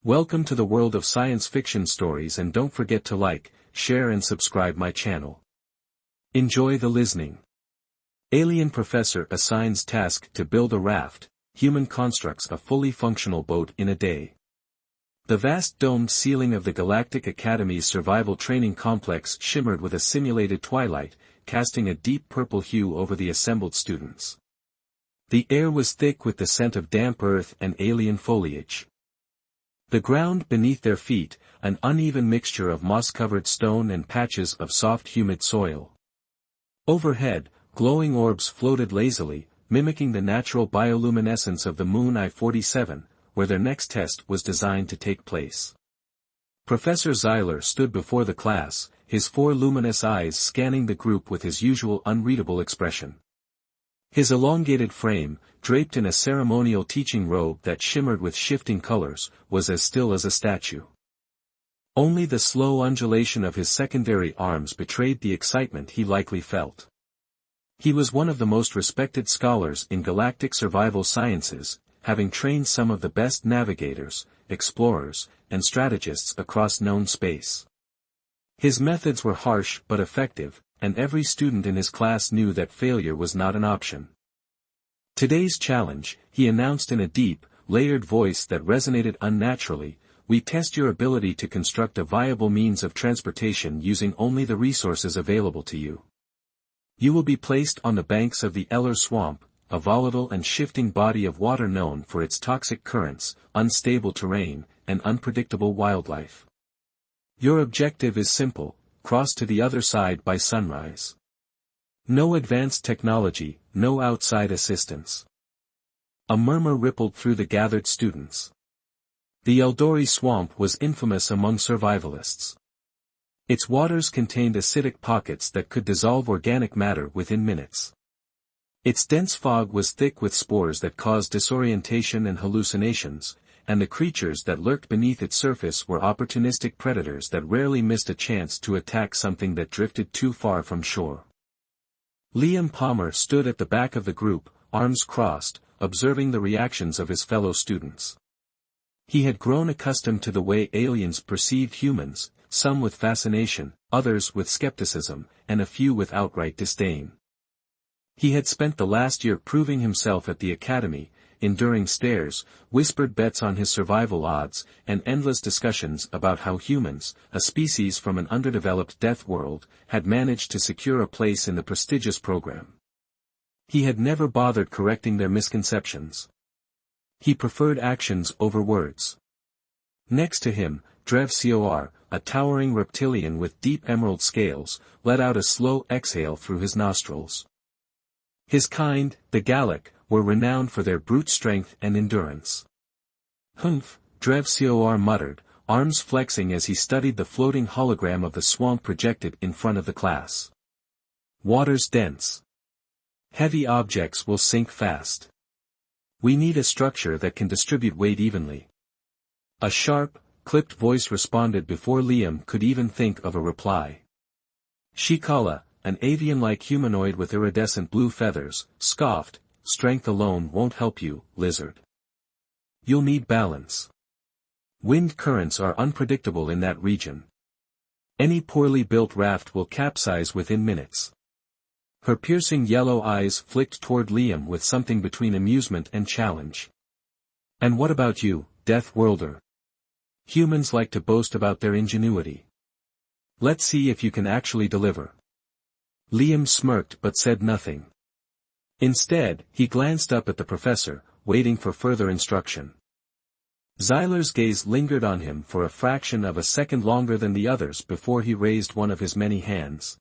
Welcome to the world of science fiction stories, and don't forget to like, share and subscribe my channel. Enjoy the listening. Alien professor assigns task to build a raft, human constructs a fully functional boat in a day. The vast domed ceiling of the Galactic Academy's survival training complex shimmered with a simulated twilight, casting a deep purple hue over the assembled students. The air was thick with the scent of damp earth and alien foliage. The ground beneath their feet, an uneven mixture of moss-covered stone and patches of soft humid soil. Overhead, glowing orbs floated lazily, mimicking the natural bioluminescence of the moon I-47, where their next test was designed to take place. Professor Zyler stood before the class, his four luminous eyes scanning the group with his usual unreadable expression. His elongated frame, draped in a ceremonial teaching robe that shimmered with shifting colors, was as still as a statue. Only the slow undulation of his secondary arms betrayed the excitement he likely felt. He was one of the most respected scholars in galactic survival sciences, having trained some of the best navigators, explorers, and strategists across known space. His methods were harsh but effective, and every student in his class knew that failure was not an option. Today's challenge, he announced in a deep, layered voice that resonated unnaturally, we test your ability to construct a viable means of transportation using only the resources available to you. You will be placed on the banks of the Eller Swamp, a volatile and shifting body of water known for its toxic currents, unstable terrain, and unpredictable wildlife. Your objective is simple: cross to the other side by sunrise. No advanced technology, no outside assistance. A murmur rippled through the gathered students. The Eldori swamp was infamous among survivalists. Its waters contained acidic pockets that could dissolve organic matter within minutes. Its dense fog was thick with spores that caused disorientation and hallucinations, and the creatures that lurked beneath its surface were opportunistic predators that rarely missed a chance to attack something that drifted too far from shore. Liam Palmer stood at the back of the group, arms crossed, observing the reactions of his fellow students. He had grown accustomed to the way aliens perceived humans, some with fascination, others with skepticism, and a few with outright disdain. He had spent the last year proving himself at the academy, enduring stares, whispered bets on his survival odds, and endless discussions about how humans, a species from an underdeveloped death world, had managed to secure a place in the prestigious program. He had never bothered correcting their misconceptions. He preferred actions over words. Next to him, Drev Cor, a towering reptilian with deep emerald scales, let out a slow exhale through his nostrils. His kind, the Galactic, were renowned for their brute strength and endurance. Humph, Drev Cor muttered, arms flexing as he studied the floating hologram of the swamp projected in front of the class. Water's dense. Heavy objects will sink fast. We need a structure that can distribute weight evenly. A sharp, clipped voice responded before Liam could even think of a reply. Shikala, an avian-like humanoid with iridescent blue feathers, scoffed, strength alone won't help you, lizard. You'll need balance. Wind currents are unpredictable in that region. Any poorly built raft will capsize within minutes. Her piercing yellow eyes flicked toward Liam with something between amusement and challenge. And what about you, Death Worlder? Humans like to boast about their ingenuity. Let's see if you can actually deliver. Liam smirked but said nothing. Instead, he glanced up at the professor, waiting for further instruction. Zyler's gaze lingered on him for a fraction of a second longer than the others before he raised one of his many hands.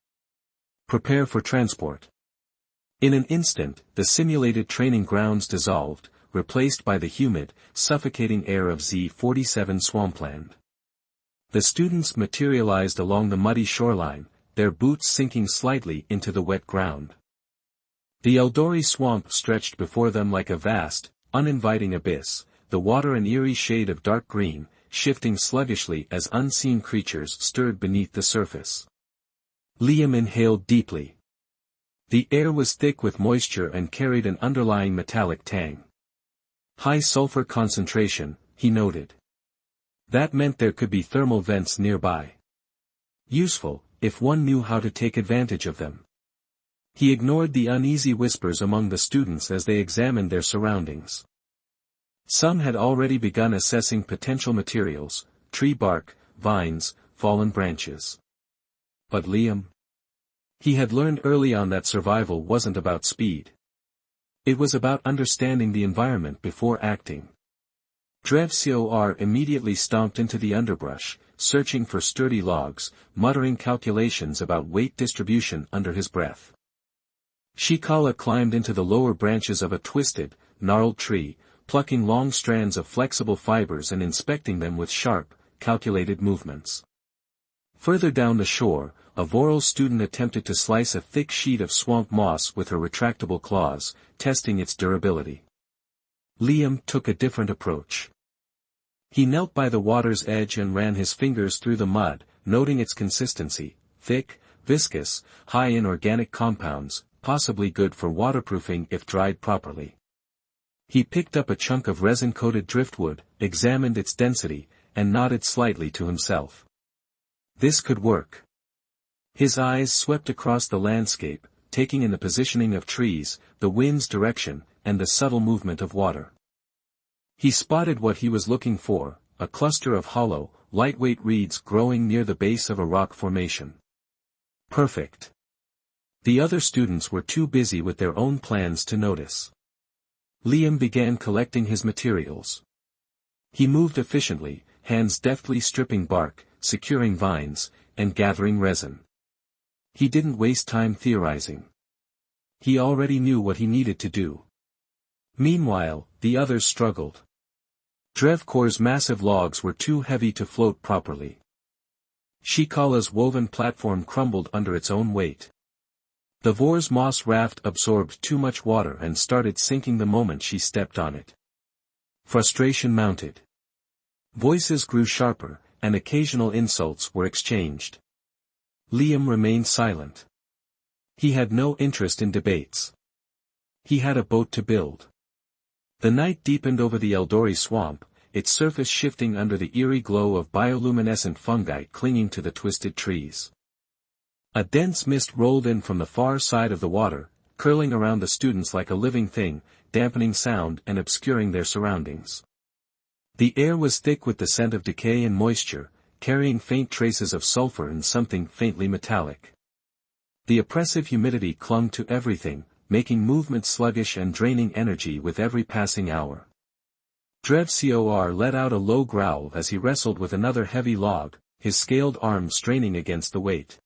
Prepare for transport. In an instant, the simulated training grounds dissolved, replaced by the humid, suffocating air of Z-47 swampland. The students materialized along the muddy shoreline, their boots sinking slightly into the wet ground. The Eldori swamp stretched before them like a vast, uninviting abyss, the water an eerie shade of dark green, shifting sluggishly as unseen creatures stirred beneath the surface. Liam inhaled deeply. The air was thick with moisture and carried an underlying metallic tang. High sulfur concentration, he noted. That meant there could be thermal vents nearby. Useful, if one knew how to take advantage of them. He ignored the uneasy whispers among the students as they examined their surroundings. Some had already begun assessing potential materials: tree bark, vines, fallen branches. But Liam? He had learned early on that survival wasn't about speed. It was about understanding the environment before acting. Drevcor immediately stomped into the underbrush, searching for sturdy logs, muttering calculations about weight distribution under his breath. Shikala climbed into the lower branches of a twisted, gnarled tree, plucking long strands of flexible fibers and inspecting them with sharp, calculated movements. Further down the shore, a Voral student attempted to slice a thick sheet of swamp moss with her retractable claws, testing its durability. Liam took a different approach. He knelt by the water's edge and ran his fingers through the mud, noting its consistency: thick, viscous, high in organic compounds, possibly good for waterproofing if dried properly. He picked up a chunk of resin-coated driftwood, examined its density, and nodded slightly to himself. This could work. His eyes swept across the landscape, taking in the positioning of trees, the wind's direction, and the subtle movement of water. He spotted what he was looking for: a cluster of hollow, lightweight reeds growing near the base of a rock formation. Perfect. The other students were too busy with their own plans to notice. Liam began collecting his materials. He moved efficiently, hands deftly stripping bark, securing vines, and gathering resin. He didn't waste time theorizing. He already knew what he needed to do. Meanwhile, the others struggled. Drevcor's massive logs were too heavy to float properly. Shikala's woven platform crumbled under its own weight. The Vor's moss raft absorbed too much water and started sinking the moment she stepped on it. Frustration mounted. Voices grew sharper, and occasional insults were exchanged. Liam remained silent. He had no interest in debates. He had a boat to build. The night deepened over the Eldori swamp, its surface shifting under the eerie glow of bioluminescent fungi clinging to the twisted trees. A dense mist rolled in from the far side of the water, curling around the students like a living thing, dampening sound and obscuring their surroundings. The air was thick with the scent of decay and moisture, carrying faint traces of sulfur and something faintly metallic. The oppressive humidity clung to everything, making movement sluggish and draining energy with every passing hour. Drevcor let out a low growl as he wrestled with another heavy log, his scaled arm straining against the weight.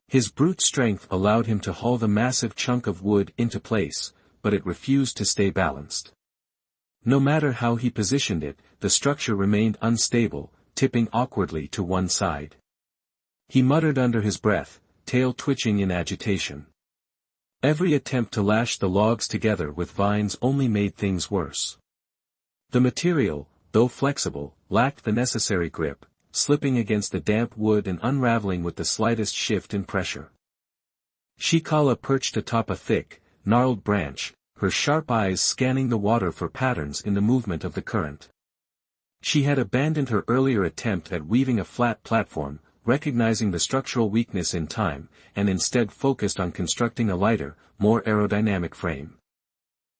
His brute strength allowed him to haul the massive chunk of wood into place, but it refused to stay balanced. No matter how he positioned it, the structure remained unstable, tipping awkwardly to one side. He muttered under his breath, tail twitching in agitation. Every attempt to lash the logs together with vines only made things worse. The material, though flexible, lacked the necessary grip, slipping against the damp wood and unraveling with the slightest shift in pressure. Shikala perched atop a thick, gnarled branch, her sharp eyes scanning the water for patterns in the movement of the current. She had abandoned her earlier attempt at weaving a flat platform, recognizing the structural weakness in time, and instead focused on constructing a lighter, more aerodynamic frame.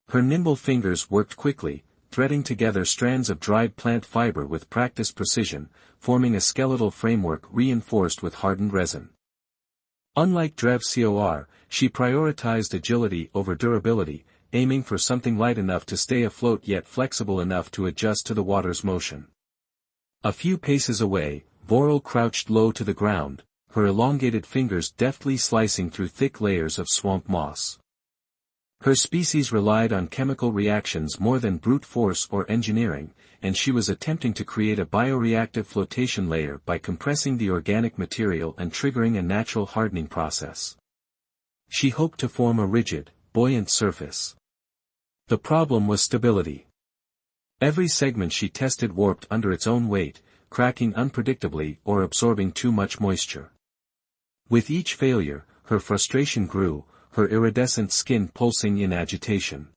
Her nimble fingers worked quickly, threading together strands of dried plant fiber with practiced precision, forming a skeletal framework reinforced with hardened resin. Unlike Drevcor, she prioritized agility over durability, aiming for something light enough to stay afloat yet flexible enough to adjust to the water's motion. A few paces away, Voral crouched low to the ground, her elongated fingers deftly slicing through thick layers of swamp moss. Her species relied on chemical reactions more than brute force or engineering, and she was attempting to create a bioreactive flotation layer by compressing the organic material and triggering a natural hardening process. She hoped to form a rigid, buoyant surface. The problem was stability. Every segment she tested warped under its own weight, cracking unpredictably or absorbing too much moisture. With each failure, her frustration grew, her iridescent skin pulsing in agitation.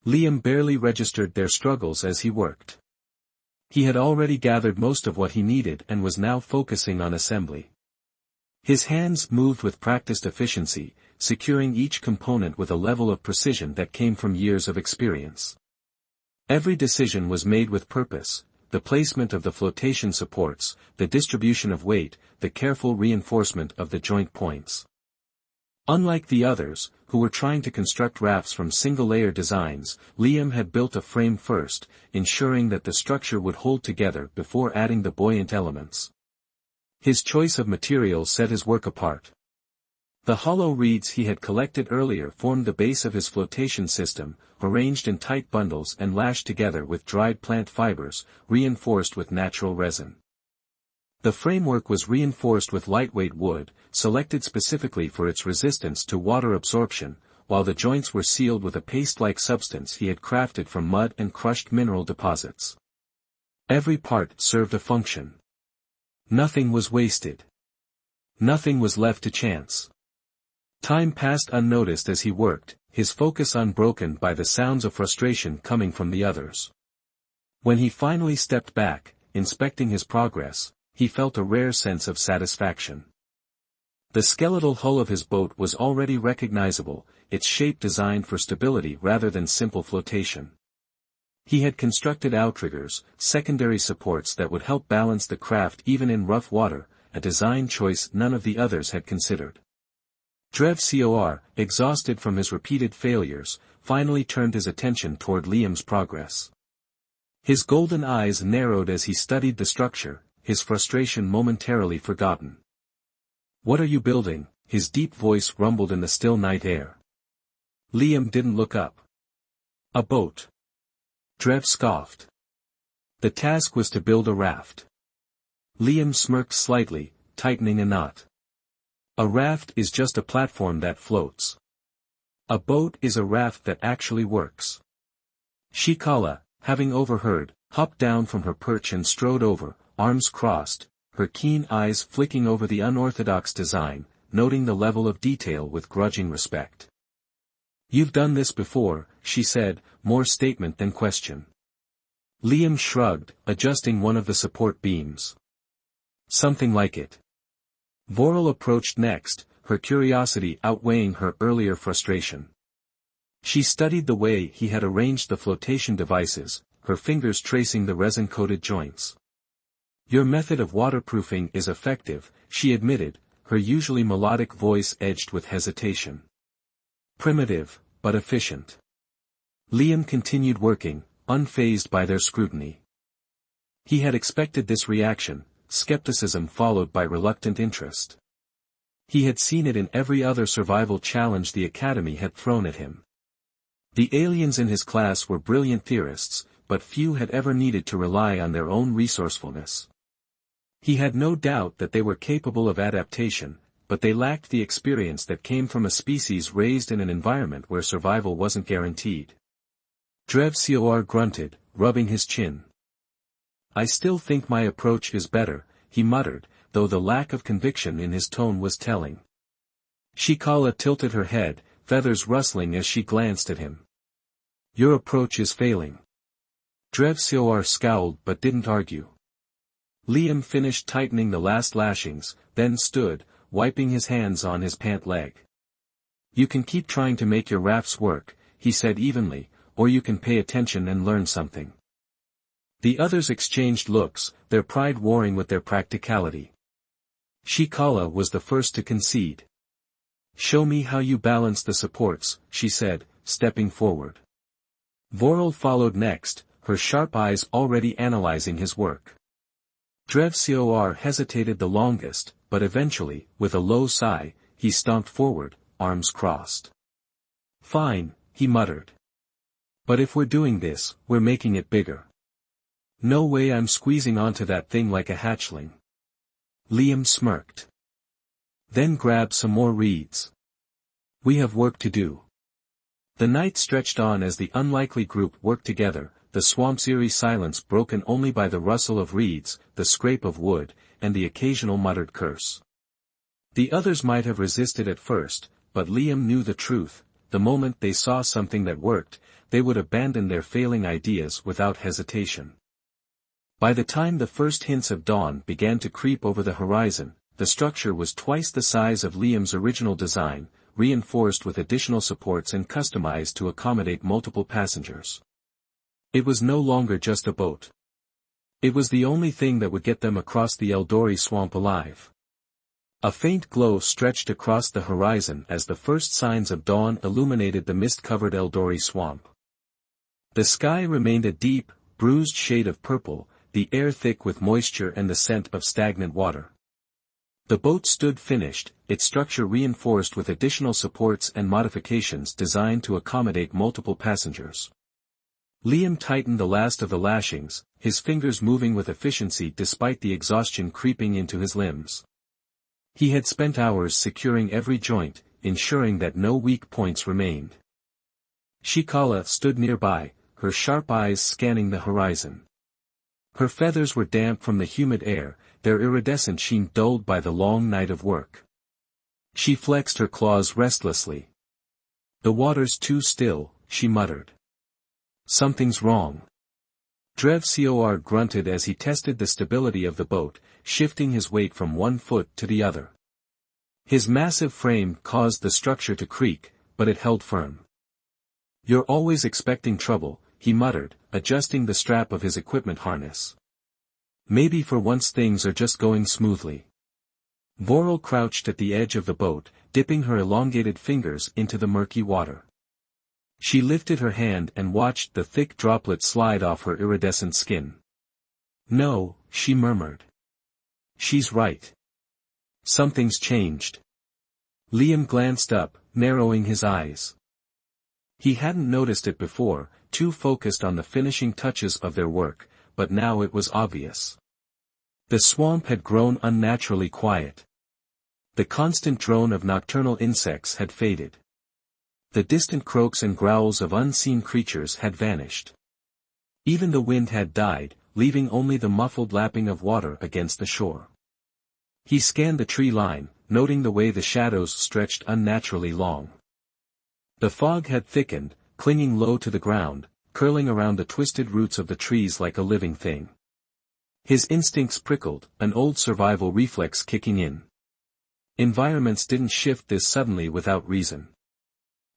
Liam barely registered their struggles as he worked. He had already gathered most of what he needed and was now focusing on assembly. His hands moved with practiced efficiency, securing each component with a level of precision that came from years of experience. Every decision was made with purpose: the placement of the flotation supports, the distribution of weight, the careful reinforcement of the joint points. Unlike the others, who were trying to construct rafts from single-layer designs, Liam had built a frame first, ensuring that the structure would hold together before adding the buoyant elements. His choice of materials set his work apart. The hollow reeds he had collected earlier formed the base of his flotation system, arranged in tight bundles and lashed together with dried plant fibers, reinforced with natural resin. The framework was reinforced with lightweight wood, selected specifically for its resistance to water absorption, while the joints were sealed with a paste-like substance he had crafted from mud and crushed mineral deposits. Every part served a function. Nothing was wasted. Nothing was left to chance. Time passed unnoticed as he worked, his focus unbroken by the sounds of frustration coming from the others. When he finally stepped back, inspecting his progress, he felt a rare sense of satisfaction. The skeletal hull of his boat was already recognizable, its shape designed for stability rather than simple flotation. He had constructed outriggers, secondary supports that would help balance the craft even in rough water, a design choice none of the others had considered. Cor, exhausted from his repeated failures, finally turned his attention toward Liam's progress. His golden eyes narrowed as he studied the structure, his frustration momentarily forgotten. "What are you building?" his deep voice rumbled in the still night air. Liam didn't look up. "A boat." Drev scoffed. The task was to build a raft. Liam smirked slightly, tightening a knot. "A raft is just a platform that floats. A boat is a raft that actually works." Shikala, having overheard, hopped down from her perch and strode over, arms crossed, her keen eyes flicking over the unorthodox design, noting the level of detail with grudging respect. "You've done this before," she said, more statement than question. Liam shrugged, adjusting one of the support beams. "Something like it." Vorel approached next, her curiosity outweighing her earlier frustration. She studied the way he had arranged the flotation devices, her fingers tracing the resin-coated joints. "Your method of waterproofing is effective," she admitted, her usually melodic voice edged with hesitation. "Primitive, but efficient." Liam continued working, unfazed by their scrutiny. He had expected this reaction, skepticism followed by reluctant interest. He had seen it in every other survival challenge the Academy had thrown at him. The aliens in his class were brilliant theorists, but few had ever needed to rely on their own resourcefulness. He had no doubt that they were capable of adaptation, but they lacked the experience that came from a species raised in an environment where survival wasn't guaranteed. Cor grunted, rubbing his chin. "I still think my approach is better," he muttered, though the lack of conviction in his tone was telling. Shikala tilted her head, feathers rustling as she glanced at him. "Your approach is failing." Cor scowled but didn't argue. Liam finished tightening the last lashings, then stood, wiping his hands on his pant leg. "You can keep trying to make your rafts work," he said evenly, "or you can pay attention and learn something." The others exchanged looks, their pride warring with their practicality. Shikala was the first to concede. "Show me how you balance the supports," she said, stepping forward. Vorel followed next, her sharp eyes already analyzing his work. Cor hesitated the longest, but eventually, with a low sigh, he stomped forward, arms crossed. "Fine," he muttered. "But if we're doing this, we're making it bigger. No way I'm squeezing onto that thing like a hatchling." Liam smirked. "Then grab some more reeds. We have work to do." The night stretched on as the unlikely group worked together, the swamp's eerie silence broken only by the rustle of reeds, the scrape of wood, and the occasional muttered curse. The others might have resisted at first, but Liam knew the truth: the moment they saw something that worked, they would abandon their failing ideas without hesitation. By the time the first hints of dawn began to creep over the horizon, the structure was twice the size of Liam's original design, reinforced with additional supports and customized to accommodate multiple passengers. It was no longer just a boat. It was the only thing that would get them across the Eldori swamp alive. A faint glow stretched across the horizon as the first signs of dawn illuminated the mist-covered Eldori swamp. The sky remained a deep, bruised shade of purple, the air thick with moisture and the scent of stagnant water. The boat stood finished, its structure reinforced with additional supports and modifications designed to accommodate multiple passengers. Liam tightened the last of the lashings, his fingers moving with efficiency despite the exhaustion creeping into his limbs. He had spent hours securing every joint, ensuring that no weak points remained. Shikala stood nearby, her sharp eyes scanning the horizon. Her feathers were damp from the humid air, their iridescent sheen dulled by the long night of work. She flexed her claws restlessly. "The water's too still," she muttered. "Something's wrong." Drevcor grunted as he tested the stability of the boat, shifting his weight from one foot to the other. His massive frame caused the structure to creak, but it held firm. "You're always expecting trouble," he muttered, adjusting the strap of his equipment harness. "Maybe for once things are just going smoothly." Vorel crouched at the edge of the boat, dipping her elongated fingers into the murky water. She lifted her hand and watched the thick droplets slide off her iridescent skin. "No," she murmured. "She's right. Something's changed." Liam glanced up, narrowing his eyes. He hadn't noticed it before, too focused on the finishing touches of their work, but now it was obvious. The swamp had grown unnaturally quiet. The constant drone of nocturnal insects had faded. The distant croaks and growls of unseen creatures had vanished. Even the wind had died, leaving only the muffled lapping of water against the shore. He scanned the tree line, noting the way the shadows stretched unnaturally long. The fog had thickened, clinging low to the ground, curling around the twisted roots of the trees like a living thing. His instincts prickled, an old survival reflex kicking in. Environments didn't shift this suddenly without reason.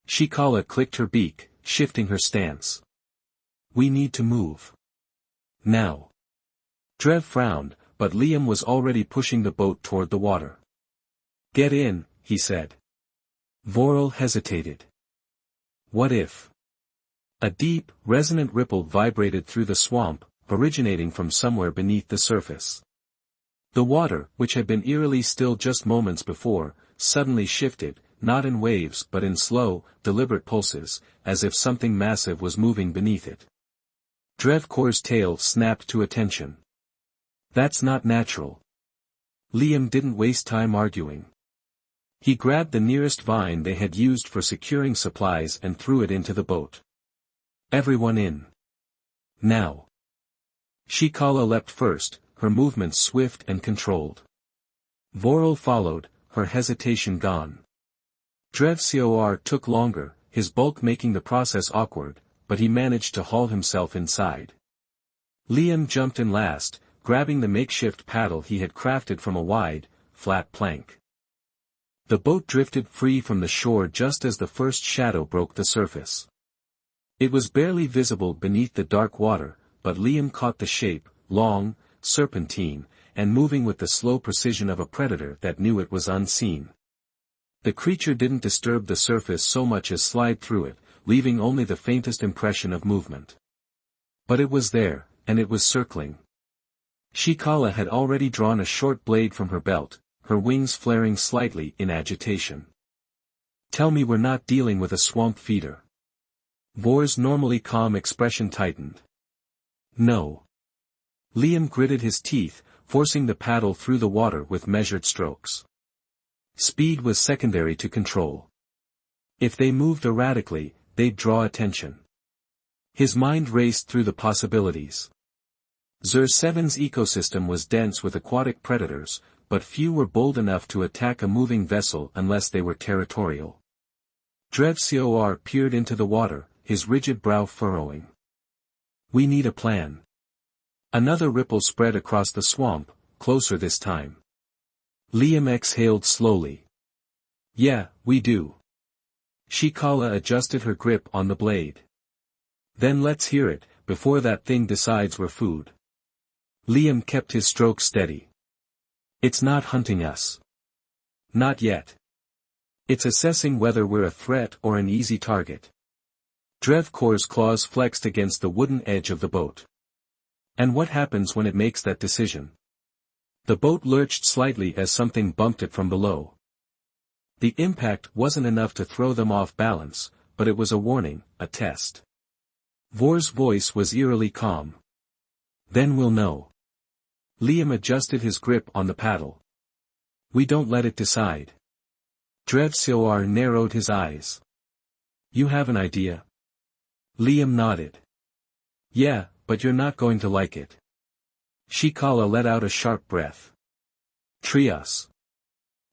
Shikala clicked her beak, shifting her stance. "We need to move. Now." Drev frowned, but Liam was already pushing the boat toward the water. "Get in," he said. Vorel hesitated. "What if?" A deep, resonant ripple vibrated through the swamp, originating from somewhere beneath the surface. The water, which had been eerily still just moments before, suddenly shifted, not in waves but in slow, deliberate pulses, as if something massive was moving beneath it. Drevcor's tail snapped to attention. "That's not natural." Liam didn't waste time arguing. He grabbed the nearest vine they had used for securing supplies and threw it into the boat. "Everyone in. Now." Shikala leapt first, her movements swift and controlled. Vorel followed, her hesitation gone. Drevcor took longer, his bulk making the process awkward, but he managed to haul himself inside. Liam jumped in last, grabbing the makeshift paddle he had crafted from a wide, flat plank. The boat drifted free from the shore just as the first shadow broke the surface. It was barely visible beneath the dark water, but Liam caught the shape, long, serpentine, and moving with the slow precision of a predator that knew it was unseen. The creature didn't disturb the surface so much as slide through it, leaving only the faintest impression of movement. But it was there, and it was circling. Shikala had already drawn a short blade from her belt, her wings flaring slightly in agitation. "Tell me we're not dealing with a swamp feeder." Vor's normally calm expression tightened. "No." Liam gritted his teeth, forcing the paddle through the water with measured strokes. Speed was secondary to control. If they moved erratically, they'd draw attention. His mind raced through the possibilities. Zur-7's ecosystem was dense with aquatic predators, but few were bold enough to attack a moving vessel unless they were territorial. Drevcor peered into the water, his rigid brow furrowing. "We need a plan." Another ripple spread across the swamp, closer this time. Liam exhaled slowly. Yeah, we do. Shikala adjusted her grip on the blade. Then let's hear it, before that thing decides we're food. Liam kept his stroke steady. It's not hunting us. Not yet. It's assessing whether we're a threat or an easy target. Drevkor's claws flexed against the wooden edge of the boat. And what happens when it makes that decision? The boat lurched slightly as something bumped it from below. The impact wasn't enough to throw them off balance, but it was a warning, a test. Vor's voice was eerily calm. Then we'll know. Liam adjusted his grip on the paddle. We don't let it decide. Drevsior narrowed his eyes. You have an idea? Liam nodded. Yeah, but you're not going to like it. Shikala let out a sharp breath. Trias.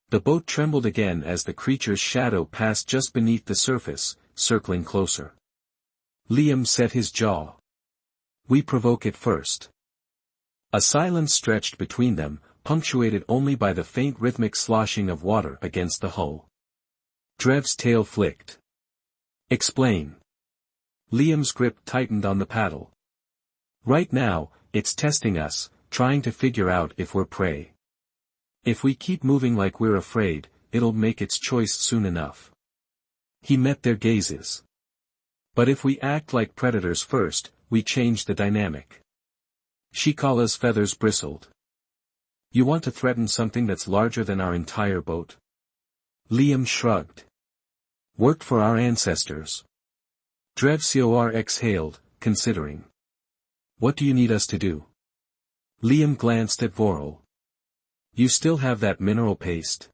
The boat trembled again as the creature's shadow passed just beneath the surface, circling closer. Liam set his jaw. We provoke it first. A silence stretched between them, punctuated only by the faint rhythmic sloshing of water against the hull. Drev's tail flicked. Explain. Liam's grip tightened on the paddle. Right now, it's testing us, trying to figure out if we're prey. If we keep moving like we're afraid, it'll make its choice soon enough. He met their gazes. But if we act like predators first, we change the dynamic. Shikala's feathers bristled. You want to threaten something that's larger than our entire boat? Liam shrugged. Worked for our ancestors. Drevsior exhaled, considering. What do you need us to do? Liam glanced at Vorel. You still have that mineral paste?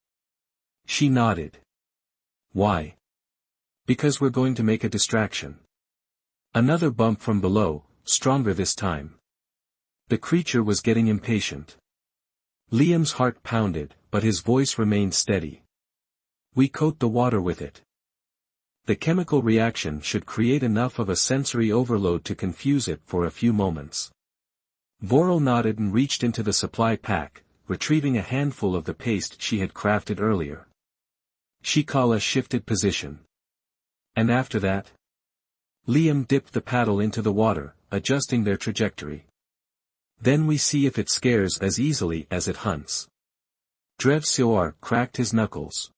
She nodded. Why? Because we're going to make a distraction. Another bump from below, stronger this time. The creature was getting impatient. Liam's heart pounded, but his voice remained steady. We coat the water with it. The chemical reaction should create enough of a sensory overload to confuse it for a few moments. Vorel nodded and reached into the supply pack, retrieving a handful of the paste she had crafted earlier. Shikala shifted position. And after that? Liam dipped the paddle into the water, adjusting their trajectory. Then we see if it scares as easily as it hunts. Drevsior cracked his knuckles.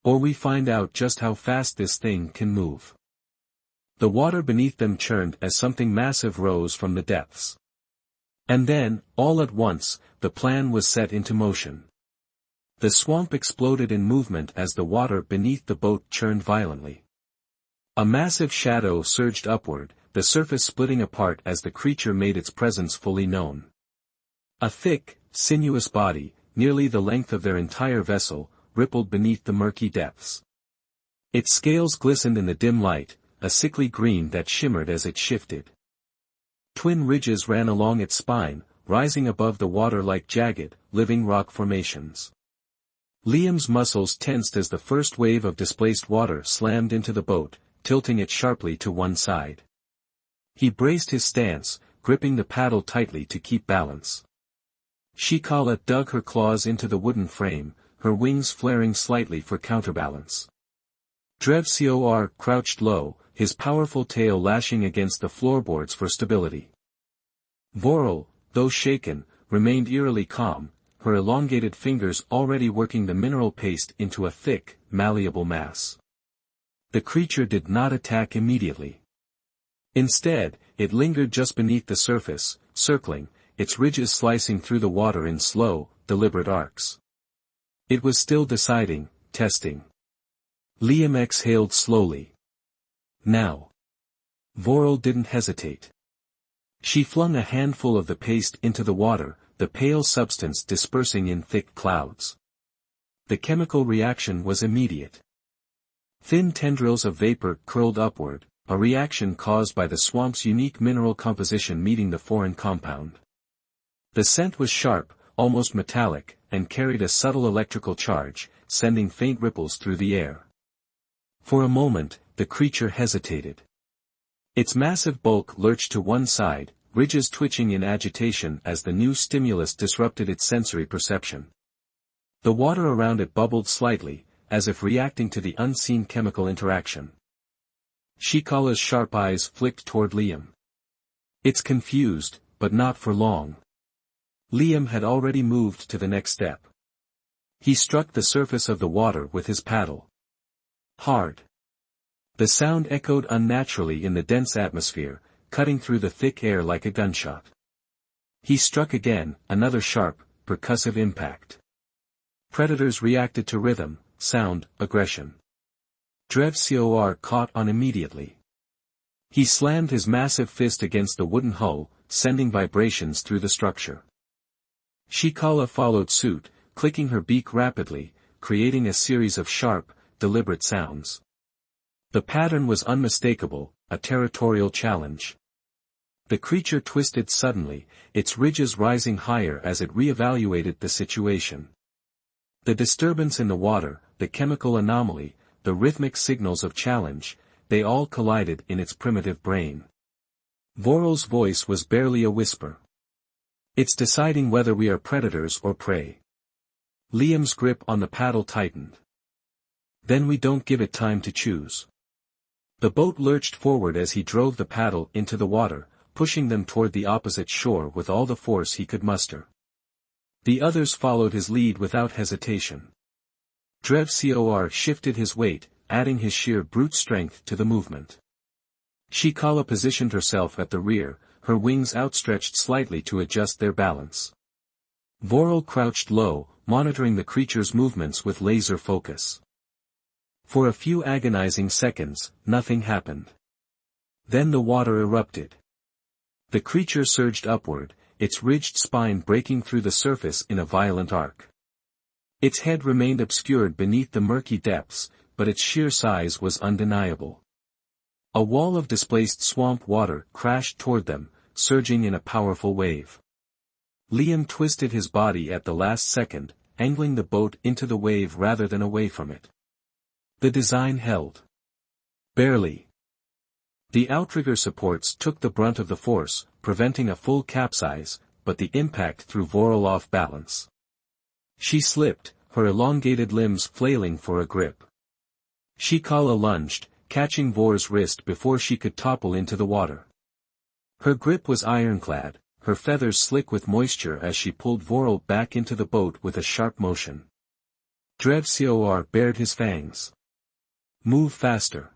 Or we find out just how fast this thing can move. The water beneath them churned as something massive rose from the depths. And then, all at once, the plan was set into motion. The swamp exploded in movement as the water beneath the boat churned violently. A massive shadow surged upward, the surface splitting apart as the creature made its presence fully known. A thick, sinuous body, nearly the length of their entire vessel, rippled beneath the murky depths. Its scales glistened in the dim light, a sickly green that shimmered as it shifted. Twin ridges ran along its spine, rising above the water like jagged, living rock formations. Liam's muscles tensed as the first wave of displaced water slammed into the boat, tilting it sharply to one side. He braced his stance, gripping the paddle tightly to keep balance. Shikala dug her claws into the wooden frame, her wings flaring slightly for counterbalance. Drevsior crouched low, his powerful tail lashing against the floorboards for stability. Vorel, though shaken, remained eerily calm, her elongated fingers already working the mineral paste into a thick, malleable mass. The creature did not attack immediately. Instead, it lingered just beneath the surface, circling, its ridges slicing through the water in slow, deliberate arcs. It was still deciding, testing. Liam exhaled slowly. Now. Vorel didn't hesitate. She flung a handful of the paste into the water, the pale substance dispersing in thick clouds. The chemical reaction was immediate. Thin tendrils of vapor curled upward, a reaction caused by the swamp's unique mineral composition meeting the foreign compound. The scent was sharp, almost metallic, and carried a subtle electrical charge, sending faint ripples through the air. For a moment, the creature hesitated. Its massive bulk lurched to one side, ridges twitching in agitation as the new stimulus disrupted its sensory perception. The water around it bubbled slightly, as if reacting to the unseen chemical interaction. Shikala's sharp eyes flicked toward Liam. It's confused, but not for long. Liam had already moved to the next step. He struck the surface of the water with his paddle. Hard. The sound echoed unnaturally in the dense atmosphere, cutting through the thick air like a gunshot. He struck again, another sharp, percussive impact. Predators reacted to rhythm, sound, aggression. Drevcor caught on immediately. He slammed his massive fist against the wooden hull, sending vibrations through the structure. Shikala followed suit, clicking her beak rapidly, creating a series of sharp, deliberate sounds. The pattern was unmistakable, a territorial challenge. The creature twisted suddenly, its ridges rising higher as it re-evaluated the situation. The disturbance in the water, the chemical anomaly, the rhythmic signals of challenge, they all collided in its primitive brain. Voral's voice was barely a whisper. It's deciding whether we are predators or prey. Liam's grip on the paddle tightened. Then we don't give it time to choose. The boat lurched forward as he drove the paddle into the water, pushing them toward the opposite shore with all the force he could muster. The others followed his lead without hesitation. Drevcor shifted his weight, adding his sheer brute strength to the movement. Shikala positioned herself at the rear, her wings outstretched slightly to adjust their balance. Voral crouched low, monitoring the creature's movements with laser focus. For a few agonizing seconds, nothing happened. Then the water erupted. The creature surged upward, its ridged spine breaking through the surface in a violent arc. Its head remained obscured beneath the murky depths, but its sheer size was undeniable. A wall of displaced swamp water crashed toward them, surging in a powerful wave. Liam twisted his body at the last second, angling the boat into the wave rather than away from it. The design held. Barely. The outrigger supports took the brunt of the force, preventing a full capsize, but the impact threw Voral off balance. She slipped, her elongated limbs flailing for a grip. Shikala lunged, catching Vor's wrist before she could topple into the water. Her grip was ironclad, her feathers slick with moisture as she pulled Voral back into the boat with a sharp motion. Drevcor bared his fangs. Move faster.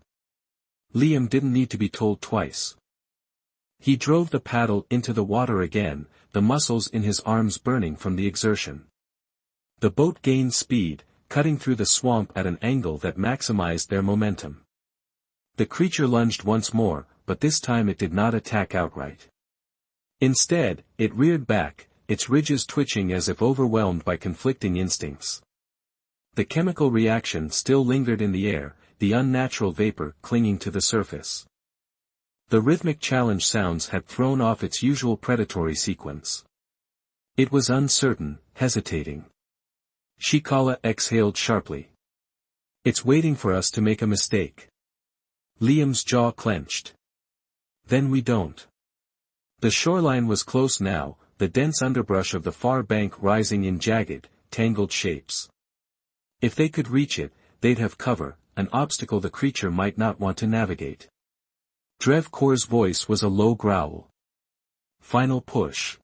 Liam didn't need to be told twice. He drove the paddle into the water again, the muscles in his arms burning from the exertion. The boat gained speed, cutting through the swamp at an angle that maximized their momentum. The creature lunged once more, but this time it did not attack outright. Instead, it reared back, its ridges twitching as if overwhelmed by conflicting instincts. The chemical reaction still lingered in the air, the unnatural vapor clinging to the surface. The rhythmic challenge sounds had thrown off its usual predatory sequence. It was uncertain, hesitating. Shikala exhaled sharply. It's waiting for us to make a mistake. Liam's jaw clenched. Then we don't. The shoreline was close now, the dense underbrush of the far bank rising in jagged, tangled shapes. If they could reach it, they'd have cover, an obstacle the creature might not want to navigate. Drevcor's voice was a low growl. Final push.